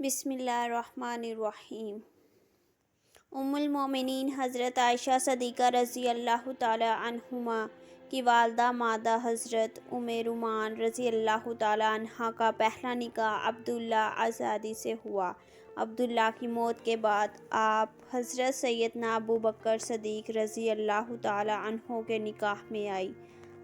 بسم اللہ الرحمن الرحیم۔ ام المومنین حضرت عائشہ صدیقہ رضی اللہ تعالی عنہما کی والدہ مادہ حضرت ام رومان رضی اللہ تعالی عنہا کا پہلا نکاح عبداللہ آزادی سے ہوا۔ عبداللہ کی موت کے بعد آپ حضرت سیدنا ابوبکر صدیق رضی اللہ تعالی عنہ کے نکاح میں آئی۔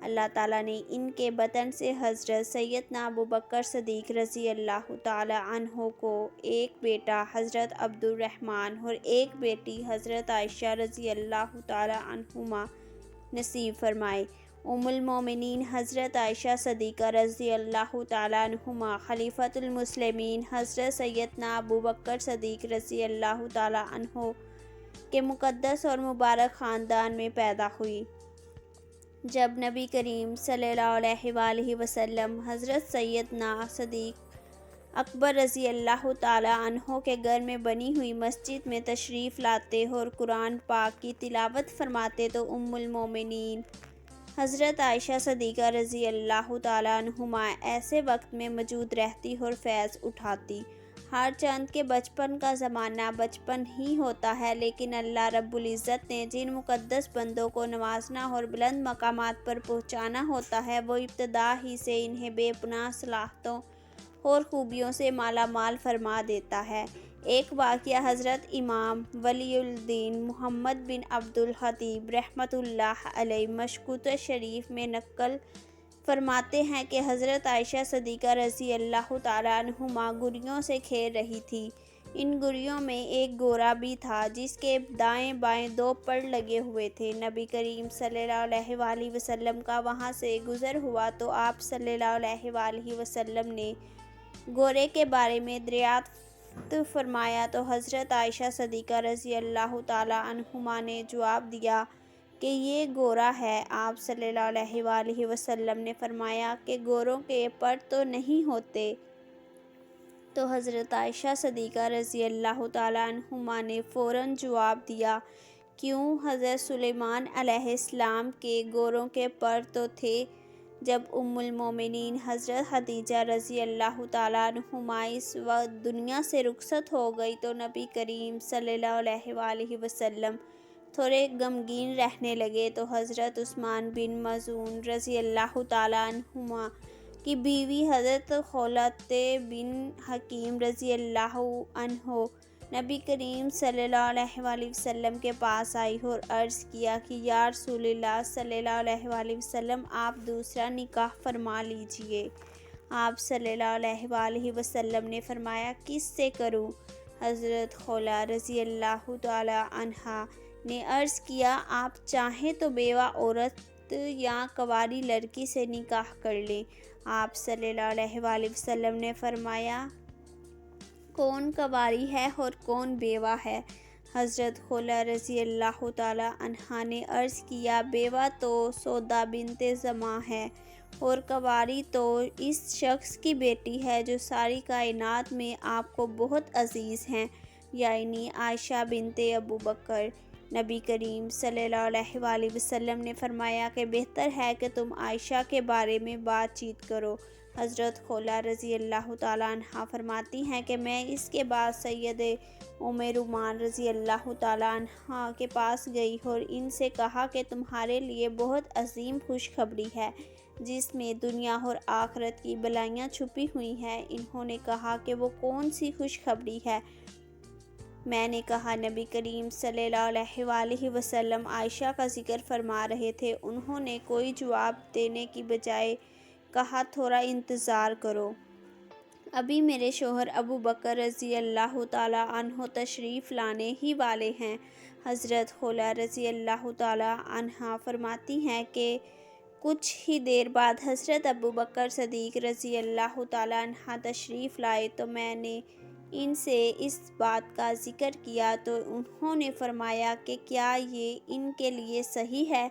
اللہ تعالیٰ نے ان کے بطن سے حضرت سیدنا ابوبکر صدیق رضی اللہ تعالی عنہ کو ایک بیٹا حضرت عبد الرحمن اور ایک بیٹی حضرت عائشہ رضی اللہ تعالی عنہما نصیب فرمائے۔ ام المومنین حضرت عائشہ صدیقہ رضی اللہ تعالی عنہما خلیفۃ المسلمین حضرت سیدنا ابوبکر صدیق رضی اللہ تعالی عنہ کے مقدس اور مبارک خاندان میں پیدا ہوئی۔ جب نبی کریم صلی اللہ علیہ وآلہ وسلم حضرت سیدنا صدیق اکبر رضی اللہ تعالی عنہ کے گھر میں بنی ہوئی مسجد میں تشریف لاتے اور قرآن پاک کی تلاوت فرماتے تو ام المومنین حضرت عائشہ صدیقہ رضی اللہ تعالی عنہما ایسے وقت میں موجود رہتی اور فیض اٹھاتی۔ ہر چاند کے بچپن کا زمانہ بچپن ہی ہوتا ہے، لیکن اللہ رب العزت نے جن مقدس بندوں کو نوازنا اور بلند مقامات پر پہنچانا ہوتا ہے، وہ ابتدا ہی سے انہیں بے پناہ صلاحیتوں اور خوبیوں سے مالا مال فرما دیتا ہے۔ ایک واقعہ حضرت امام ولی الدین محمد بن عبد الخطیب رحمۃ اللہ علیہ مشکوہ شریف میں نقل فرماتے ہیں کہ حضرت عائشہ صدیقہ رضی اللہ تعالی عنہما گڑیوں سے کھیل رہی تھی۔ ان گڑیوں میں ایک گورا بھی تھا جس کے دائیں بائیں دو پر لگے ہوئے تھے۔ نبی کریم صلی اللہ علیہ وآلہ وسلم کا وہاں سے گزر ہوا تو آپ صلی اللہ علیہ وآلہ وسلم نے گورے کے بارے میں دریافت فرمایا تو حضرت عائشہ صدیقہ رضی اللہ تعالی عنہما نے جواب دیا کہ یہ گورا ہے۔ آپ صلی اللہ علیہ وآلہ وسلم نے فرمایا کہ گوروں کے پر تو نہیں ہوتے؟ تو حضرت عائشہ صدیقہ رضی اللہ تعالی عنہما نے فوراً جواب دیا، کیوں، حضرت سلیمان علیہ السلام کے گوروں کے پر تو تھے۔ جب ام المومنین حضرت خدیجہ رضی اللہ تعالی عنہما اس وقت دنیا سے رخصت ہو گئی تو نبی کریم صلی اللہ علیہ وآلہ وسلم تھوڑے غمگین رہنے لگے تو حضرت عثمان بن مظعون رضی اللہ تعالی عنہما کی بیوی حضرت خولۃ بن حکیم رضی اللہ عنہ نبی کریم صلی اللہ علیہ وآلہ وسلم کے پاس آئی اور عرض کیا کہ یا رسول اللہ صلی اللہ علیہ وآلہ وسلم، آپ دوسرا نکاح فرما لیجئے۔ آپ صلی اللہ علیہ وآلہ وسلم نے فرمایا، کس سے کروں؟ حضرت خولہ رضی اللہ تعالی عنہا نے عرض کیا، آپ چاہیں تو بیوہ عورت یا کنواری لڑکی سے نکاح کر لیں۔ آپ صلی اللہ علیہ وآلہ وسلم نے فرمایا، کون کنواری ہے اور کون بیوہ ہے؟ حضرت خولہ رضی اللہ تعالی عنہا نے عرض کیا، بیوہ تو سودا بنت زمعہ ہے اور کنواری تو اس شخص کی بیٹی ہے جو ساری کائنات میں آپ کو بہت عزیز ہیں، یعنی عائشہ بنت ابوبکر۔ نبی کریم صلی اللہ علیہ وآلہ وسلم نے فرمایا کہ بہتر ہے کہ تم عائشہ کے بارے میں بات چیت کرو۔ حضرت خولہ رضی اللہ تعالی عنہا فرماتی ہیں کہ میں اس کے بعد سید ام رومان رضی اللہ تعالی عنہا کے پاس گئی اور ان سے کہا کہ تمہارے لیے بہت عظیم خوشخبری ہے جس میں دنیا اور آخرت کی بھلائیاں چھپی ہوئی ہیں۔ انہوں نے کہا کہ وہ کون سی خوشخبری ہے؟ میں نے کہا، نبی کریم صلی اللہ علیہ وآلہ وسلم عائشہ کا ذکر فرما رہے تھے۔ انہوں نے کوئی جواب دینے کی بجائے کہا، تھوڑا انتظار کرو، ابھی میرے شوہر ابوبکر رضی اللہ تعالی عنہ تشریف لانے ہی والے ہیں۔ حضرت خولہ رضی اللہ تعالی عنہا فرماتی ہیں کہ کچھ ہی دیر بعد حضرت ابوبکر صدیق رضی اللہ تعالی عنہ تشریف لائے تو میں نے ان سے اس بات کا ذکر کیا تو انہوں نے فرمایا کہ کیا یہ ان کے لیے صحیح ہے؟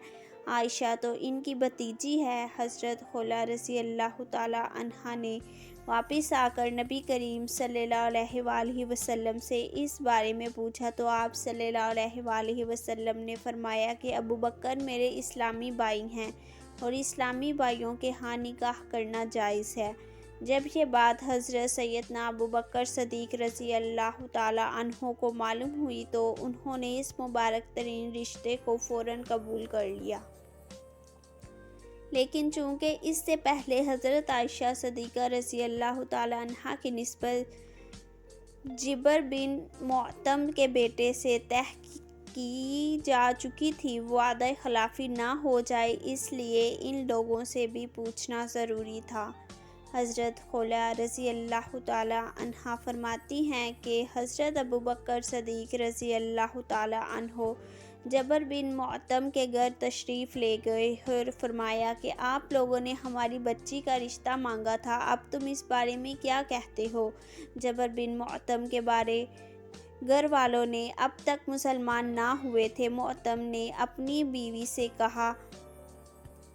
عائشہ تو ان کی بھتیجی ہے۔ حضرت خولہ رضی اللہ تعالی عنہا نے واپس آ کر نبی کریم صلی اللہ علیہ وآلہ وسلم سے اس بارے میں پوچھا تو آپ صلی اللہ علیہ وآلہ وسلم نے فرمایا کہ ابوبکر میرے اسلامی بھائی ہیں اور اسلامی بھائیوں کے ہاں نکاح کرنا جائز ہے۔ جب یہ بات حضرت سیدنا ابو بکر صدیق رضی اللہ تعالی عنہ کو معلوم ہوئی تو انہوں نے اس مبارک ترین رشتے کو فوراً قبول کر لیا۔ لیکن چونکہ اس سے پہلے حضرت عائشہ صدیقہ رضی اللہ تعالی عنہا کی نسبت جبر بن معطم کے بیٹے سے طے کی جا چکی تھی، وعدہ خلافی نہ ہو جائے، اس لیے ان لوگوں سے بھی پوچھنا ضروری تھا۔ حضرت خولہ رضی اللہ تعالی عنہا فرماتی ہیں کہ حضرت ابو بکر صدیق رضی اللہ تعالی عنہ جبر بن معطم کے گھر تشریف لے گئے اور فرمایا کہ آپ لوگوں نے ہماری بچی کا رشتہ مانگا تھا، اب تم اس بارے میں کیا کہتے ہو؟ جبر بن معطم کے بارے گھر والوں نے اب تک مسلمان نہ ہوئے تھے۔ معطم نے اپنی بیوی سے کہا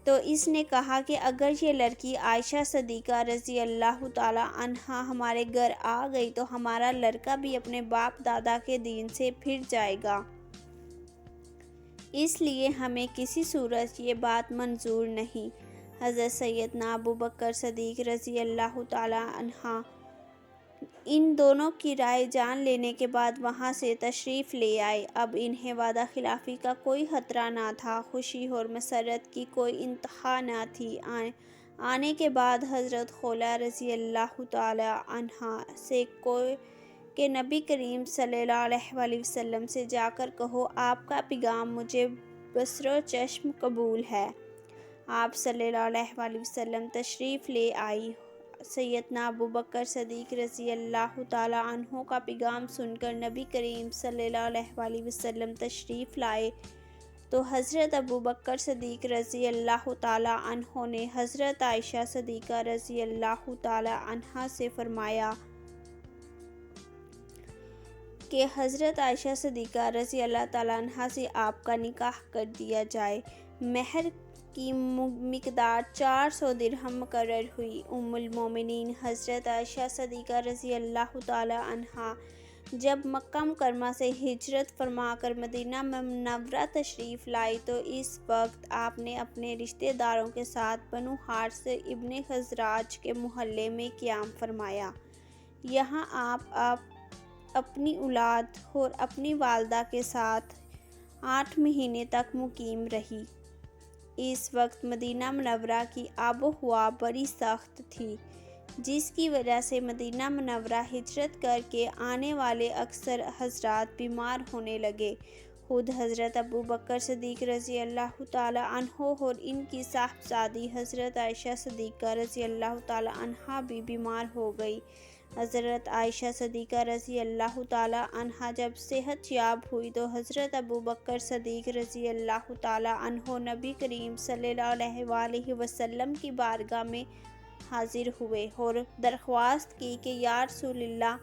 تو اس نے کہا کہ اگر یہ لڑکی عائشہ صدیقہ رضی اللہ تعالی عنہا ہمارے گھر آ گئی تو ہمارا لڑکا بھی اپنے باپ دادا کے دین سے پھر جائے گا، اس لیے ہمیں کسی صورت یہ بات منظور نہیں۔ حضرت سیدنا ابو بکر صدیق رضی اللہ تعالی عنہ ان دونوں کی رائے جان لینے کے بعد وہاں سے تشریف لے آئے۔ اب انہیں وعدہ خلافی کا کوئی خطرہ نہ تھا، خوشی اور مسرت کی کوئی انتہا نہ تھی۔ آنے کے بعد حضرت خولہ رضی اللہ تعالی عنہا سے کہ نبی کریم صلی اللہ علیہ وسلم سے جا کر کہو آپ کا پیغام مجھے بصر و چشم قبول ہے۔ آپ صلی اللہ علیہ وسلم تشریف لے آئی۔ سیدنا ابو بکر صدیق رضی اللہ تعالی عنہ کا پیغام سن کر نبی کریم صلی اللہ علیہ وسلم تشریف لائے تو حضرت ابو بکر صدیق رضی اللہ تعالی عنہ نے حضرت عائشہ صدیقہ رضی اللہ تعالی عنہا سے فرمایا کہ حضرت عائشہ صدیقہ رضی اللہ تعالی عنہا سے آپ کا نکاح کر دیا جائے۔ مہر کی مقدار 400 درہم مقرر ہوئی۔ ام المومنین حضرت عائشہ صدیقہ رضی اللہ تعالی عنہا جب مکہ مکرمہ سے ہجرت فرما کر مدینہ منورہ تشریف لائی تو اس وقت آپ نے اپنے رشتہ داروں کے ساتھ بنو حارث ابن خزرج کے محلے میں قیام فرمایا۔ یہاں آپ اپنی اولاد اور اپنی والدہ کے ساتھ 8 مہینے تک مقیم رہی۔ اس وقت مدینہ منورہ کی آب و ہوا بڑی سخت تھی، جس کی وجہ سے مدینہ منورہ ہجرت کر کے آنے والے اکثر حضرات بیمار ہونے لگے۔ خود حضرت ابو بکر صدیق رضی اللہ تعالی عنہ اور ان کی صاحبزادی حضرت عائشہ صدیقہ رضی اللہ تعالی عنہا بھی بیمار ہو گئی۔ حضرت عائشہ صدیقہ رضی اللہ تعالی عنہا جب صحت یاب ہوئی تو حضرت ابو بکر صدیق رضی اللہ تعالی عنہ نبی کریم صلی اللہ علیہ وسلم کی بارگاہ میں حاضر ہوئے اور درخواست کی کہ یا رسول اللہ،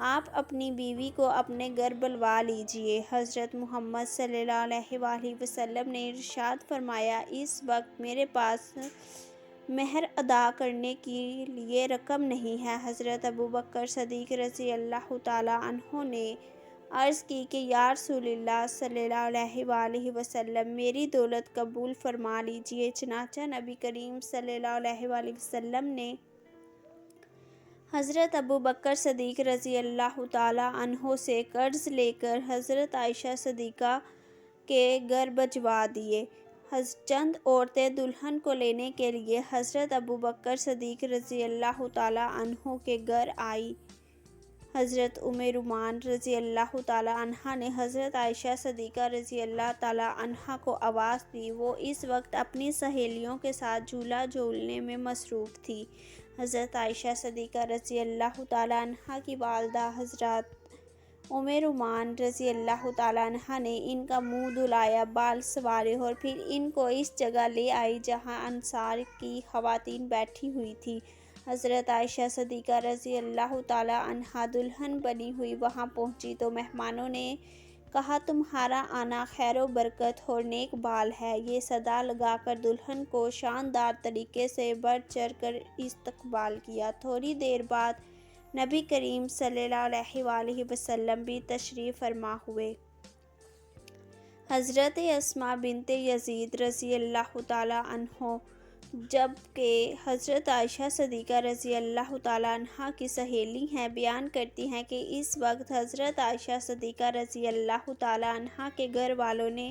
آپ اپنی بیوی کو اپنے گھر بلوا لیجئے۔ حضرت محمد صلی اللہ علیہ وسلم نے ارشاد فرمایا، اس وقت میرے پاس مہر ادا کرنے کے لیے رقم نہیں ہے۔ حضرت ابو بکر صدیق رضی اللہ تعالی عنہ نے عرض کی کہ یا رسول اللہ صلی اللہ علیہ وسلم، میری دولت قبول فرما لیجئے۔ چنانچہ نبی کریم صلی اللہ علیہ وسلم نے حضرت ابو بکر صدیق رضی اللہ تعالی عنہ سے قرض لے کر حضرت عائشہ صدیقہ کے گھر بھجوا دیے۔ چند عورتیں دلہن کو لینے کے لیے حضرت ابو بکر صدیق رضی اللہ تعالی عنہ کے گھر آئیں۔ حضرت ام رومان رضی اللہ تعالی عنہا نے حضرت عائشہ صدیقہ رضی اللہ تعالی عنہا کو آواز دی، وہ اس وقت اپنی سہیلیوں کے ساتھ جھولا جھولنے میں مصروف تھی۔ حضرت عائشہ صدیقہ رضی اللہ تعالی عنہا کی والدہ حضرت ام رومان رضی اللہ تعالی عنہا نے ان کا منہ دھلایا، بال سنوارے اور پھر ان کو اس جگہ لے آئی جہاں انصار کی خواتین بیٹھی ہوئی تھیں۔ حضرت عائشہ صدیقہ رضی اللہ تعالی عنہا دلہن بنی ہوئی وہاں پہنچی تو مہمانوں نے کہا، تمہارا آنا خیر و برکت اور نیک بال ہے۔ یہ صدا لگا کر دلہن کو شاندار طریقے سے بڑھ چڑھ کر استقبال کیا۔ تھوڑی دیر بعد نبی کریم صلی اللہ علیہ وسلم بھی تشریف فرما ہوئے۔ حضرت اسماء بنت یزید رضی اللہ تعالی عنہ جبکہ حضرت عائشہ صدیقہ رضی اللہ تعالیٰ عنہا کی سہیلی ہیں، بیان کرتی ہیں کہ اس وقت حضرت عائشہ صدیقہ رضی اللہ تعالیٰ عنہا کے گھر والوں نے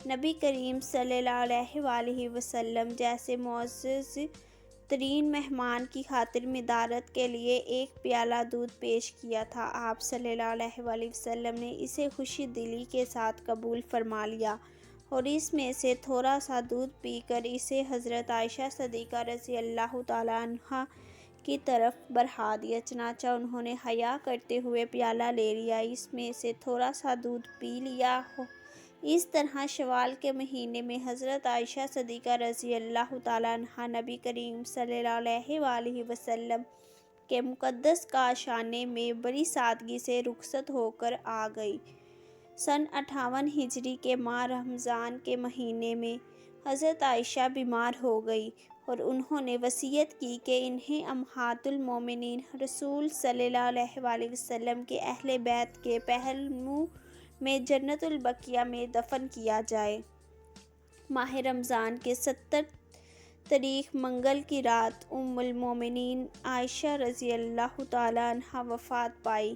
نبی کریم صلی اللہ علیہ وآلہ وسلم جیسے معزز ترین مہمان کی خاطر مدارت کے لیے ایک پیالہ دودھ پیش کیا تھا۔ آپ صلی اللہ علیہ وآلہ وسلم نے اسے خوشی دلی کے ساتھ قبول فرما لیا اور اس میں سے تھوڑا سا دودھ پی کر اسے حضرت عائشہ صدیقہ رضی اللہ تعالیٰ عنہا کی طرف بڑھا دیا، چنانچہ انہوں نے حیا کرتے ہوئے پیالہ لے لیا، اس میں سے تھوڑا سا دودھ پی لیا۔ اس طرح شوال کے مہینے میں حضرت عائشہ صدیقہ رضی اللہ تعالیٰ عنہا نبی کریم صلی اللہ علیہ وآلہ وسلم کے مقدس کاشانے میں بڑی سادگی سے رخصت ہو کر آ گئی۔ سن 58 ہجری کے ماہ رمضان کے مہینے میں حضرت عائشہ بیمار ہو گئی اور انہوں نے وصیت کی کہ انہیں امہات المومنین رسول صلی اللہ علیہ وآلہ وسلم کے اہل بیت کے پہلو میں جنت البقیع میں دفن کیا جائے۔ ماہ رمضان کے 17 تاریخ منگل کی رات ام المومنین عائشہ رضی اللہ تعالیٰ عنہا وفات پائی۔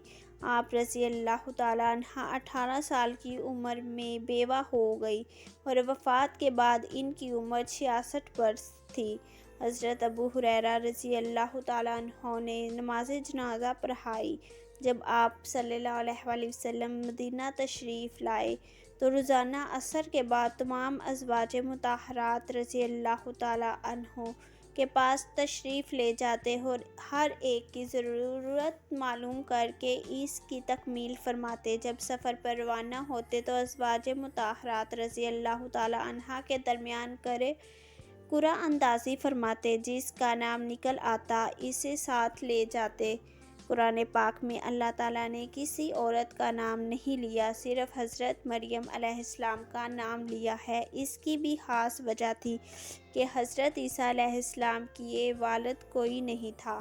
آپ رضی اللہ تعالیٰ عنہا 18 سال کی عمر میں بیوہ ہو گئی اور وفات کے بعد ان کی عمر 66 برس تھی۔ حضرت ابو ہریرہ رضی اللہ تعالیٰ عنہ نے نماز جنازہ پڑھائی۔ جب آپ صلی اللہ علیہ وآلہ وسلم مدینہ تشریف لائے تو روزانہ عصر کے بعد تمام ازواج مطہرات رضی اللہ تعالیٰ عنہ کے پاس تشریف لے جاتے اور ہر ایک کی ضرورت معلوم کر کے اس کی تکمیل فرماتے۔ جب سفر پر روانہ ہوتے تو ازواج مطہرات رضی اللہ تعالیٰ عنہ کے درمیان قرعہ اندازی فرماتے، جس کا نام نکل آتا اسے ساتھ لے جاتے۔ قرآن پاک میں اللہ تعالیٰ نے کسی عورت کا نام نہیں لیا، صرف حضرت مریم علیہ السلام کا نام لیا ہے۔ اس کی بھی خاص وجہ تھی کہ حضرت عیسیٰ علیہ السلام کی والد کوئی نہیں تھا،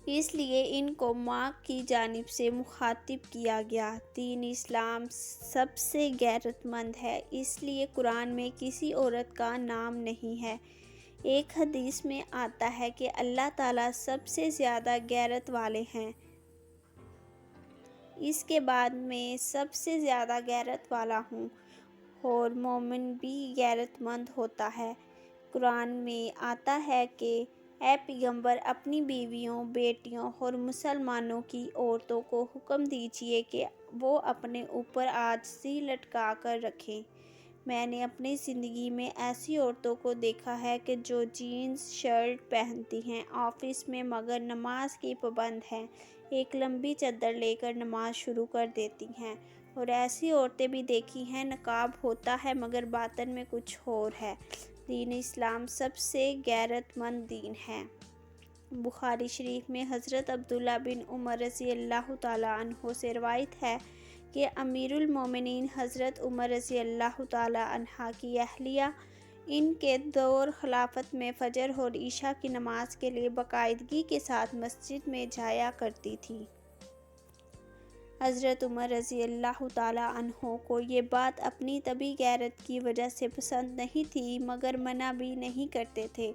اس لیے ان کو ماں کی جانب سے مخاطب کیا گیا۔ دین اسلام سب سے غیرت مند ہے، اس لیے قرآن میں کسی عورت کا نام نہیں ہے۔ ایک حدیث میں آتا ہے کہ اللہ تعالیٰ سب سے زیادہ غیرت والے ہیں، اس کے بعد میں سب سے زیادہ غیرت والا ہوں، اور مومن بھی غیرت مند ہوتا ہے۔ قرآن میں آتا ہے کہ اے پیغمبر اپنی بیویوں، بیٹیوں اور مسلمانوں کی عورتوں کو حکم دیجیے کہ وہ اپنے اوپر عاجزی لٹکا کر رکھیں۔ میں نے اپنی زندگی میں ایسی عورتوں کو دیکھا ہے کہ جو جینز شرٹ پہنتی ہیں آفس میں مگر نماز کی پابند ہیں، ایک لمبی چادر لے کر نماز شروع کر دیتی ہیں، اور ایسی عورتیں بھی دیکھی ہیں نقاب ہوتا ہے مگر باطن میں کچھ اور ہے۔ دین اسلام سب سے غیرت مند دین ہے۔ بخاری شریف میں حضرت عبداللہ بن عمر رضی اللہ تعالیٰ عنہ سے روایت ہے کہ امیر المومنین حضرت عمر رضی اللہ تعالیٰ عنہ کی اہلیہ ان کے دور خلافت میں فجر اور عشاء کی نماز کے لیے باقاعدگی کے ساتھ مسجد میں جایا کرتی تھی۔ حضرت عمر رضی اللہ تعالیٰ عنہ کو یہ بات اپنی طبعی غیرت کی وجہ سے پسند نہیں تھی مگر منع بھی نہیں کرتے تھے۔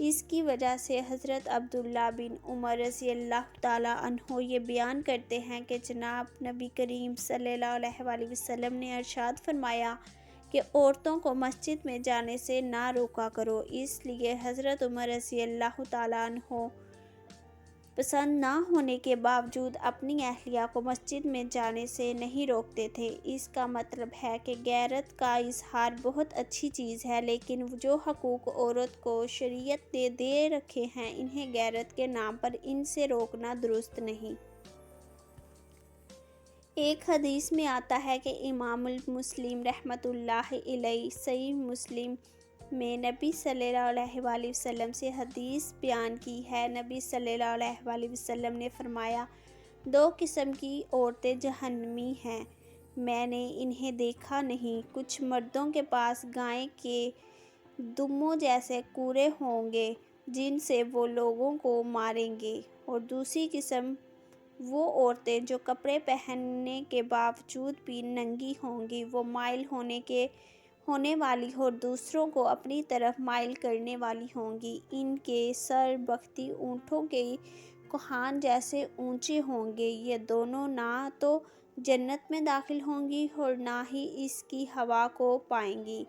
اس کی وجہ سے حضرت عبداللہ بن عمر رضی اللہ تعالیٰ عنہ یہ بیان کرتے ہیں کہ جناب نبی کریم صلی اللہ علیہ وآلہ وسلم نے ارشاد فرمایا کہ عورتوں کو مسجد میں جانے سے نہ روکا کرو، اس لیے حضرت عمر رضی اللہ تعالیٰ عنہ پسند نہ ہونے کے باوجود اپنی اہلیہ کو مسجد میں جانے سے نہیں روکتے تھے۔ اس کا مطلب ہے کہ غیرت کا اظہار بہت اچھی چیز ہے، لیکن جو حقوق عورت کو شریعت نے دے رکھے ہیں انہیں غیرت کے نام پر ان سے روکنا درست نہیں۔ ایک حدیث میں آتا ہے کہ امام مسلم رحمۃ اللہ علیہ صحیح مسلم میں نبی صلی اللہ علیہ وآلہ وسلم سے حدیث بیان کی ہے۔ نبی صلی اللہ علیہ وآلہ وسلم نے فرمایا، دو قسم کی عورتیں جہنمی ہیں، میں نے انہیں دیکھا نہیں، کچھ مردوں کے پاس گائے کے دموں جیسے کوڑے ہوں گے جن سے وہ لوگوں کو ماریں گے، اور دوسری قسم وہ عورتیں جو کپڑے پہننے کے باوجود بھی ننگی ہوں گی، وہ مائل ہونے والی اور دوسروں کو اپنی طرف مائل کرنے والی ہوں گی۔ ان کے سر بختی اونٹوں کے کوہان جیسے اونچے ہوں گے۔ یہ دونوں نہ تو جنت میں داخل ہوں گی اور نہ ہی اس کی ہوا کو پائیں گی۔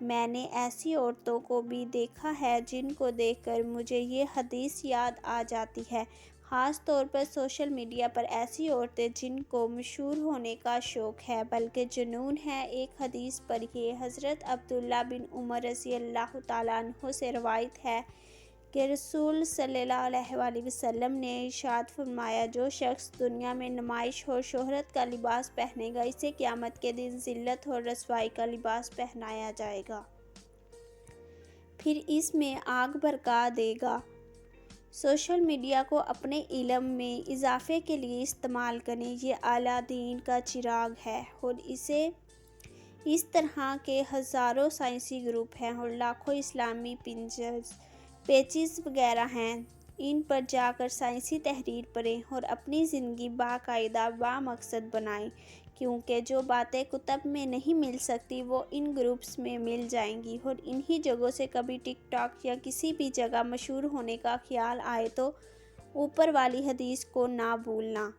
میں نے ایسی عورتوں کو بھی دیکھا ہے جن کو دیکھ کر مجھے یہ حدیث یاد آ جاتی ہے، خاص طور پر سوشل میڈیا پر ایسی عورتیں جن کو مشہور ہونے کا شوق ہے بلکہ جنون ہے۔ ایک حدیث پڑھیے۔ حضرت عبداللہ بن عمر رضی اللہ تعالیٰ عنہ سے روایت ہے کہ رسول صلی اللہ علیہ وآلہ وسلم نے ارشاد فرمایا، جو شخص دنیا میں نمائش اور شہرت کا لباس پہنے گا، اسے قیامت کے دن ذلت اور رسوائی کا لباس پہنایا جائے گا، پھر اس میں آگ بھڑکا دے گا۔ سوشل میڈیا کو اپنے علم میں اضافے کے لیے استعمال کریں۔ یہ اعلیٰ دین کا چراغ ہے اور اس طرح کے ہزاروں سائنسی گروپ ہیں اور لاکھوں اسلامی پیجز وغیرہ ہیں۔ ان پر جا کر سائنسی تحریر پڑھیں اور اپنی زندگی باقاعدہ بامقصد بنائیں، کیونکہ جو باتیں کتب میں نہیں مل سکتی وہ ان گروپس میں مل جائیں گی۔ اور انہی جگہوں سے کبھی ٹک ٹاک یا کسی بھی جگہ مشہور ہونے کا خیال آئے تو اوپر والی حدیث کو نہ بھولنا۔